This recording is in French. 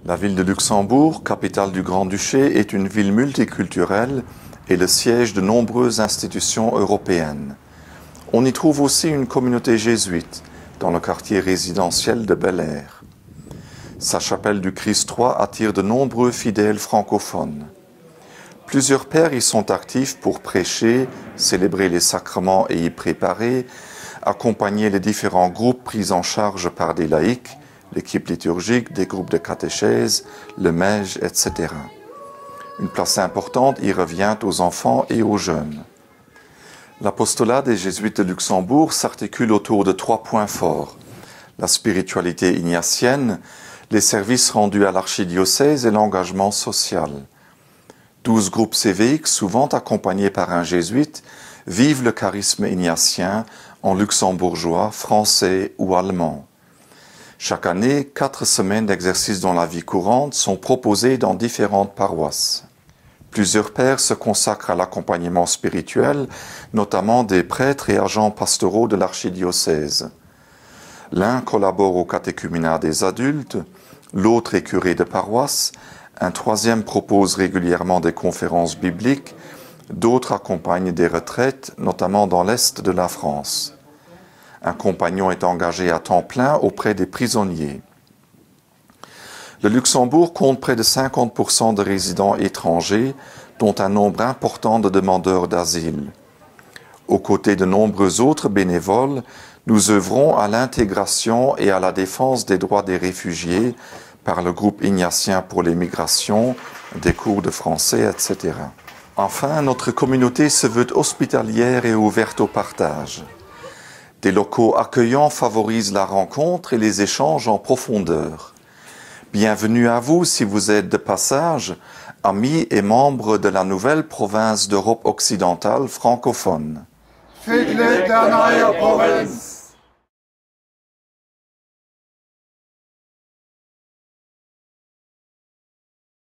La ville de Luxembourg, capitale du Grand-Duché, est une ville multiculturelle et le siège de nombreuses institutions européennes. On y trouve aussi une communauté jésuite dans le quartier résidentiel de Bel Air. Sa chapelle du Christ III attire de nombreux fidèles francophones. Plusieurs pères y sont actifs pour prêcher, célébrer les sacrements et y préparer, accompagner les différents groupes pris en charge par des laïcs, l'équipe liturgique, des groupes de catéchèse, le MEJ, etc. Une place importante y revient aux enfants et aux jeunes. L'apostolat des Jésuites de Luxembourg s'articule autour de 3 points forts: la spiritualité ignatienne, les services rendus à l'archidiocèse et l'engagement social. 12 groupes civiques, souvent accompagnés par un jésuite, vivent le charisme ignatien en luxembourgeois, français ou allemand. Chaque année, 4 semaines d'exercice dans la vie courante sont proposées dans différentes paroisses. Plusieurs pères se consacrent à l'accompagnement spirituel, notamment des prêtres et agents pastoraux de l'archidiocèse. L'un collabore au catéchuménat des adultes, l'autre est curé de paroisse, un troisième propose régulièrement des conférences bibliques, d'autres accompagnent des retraites, notamment dans l'Est de la France. Un compagnon est engagé à temps plein auprès des prisonniers. Le Luxembourg compte près de 50% de résidents étrangers, dont un nombre important de demandeurs d'asile. Aux côtés de nombreux autres bénévoles, nous œuvrons à l'intégration et à la défense des droits des réfugiés par le groupe ignatien pour les migrations, des cours de français, etc. Enfin, notre communauté se veut hospitalière et ouverte au partage. Des locaux accueillants favorisent la rencontre et les échanges en profondeur. Bienvenue à vous si vous êtes de passage, amis et membres de la nouvelle province d'Europe occidentale francophone. Fiedle der neue Provinz.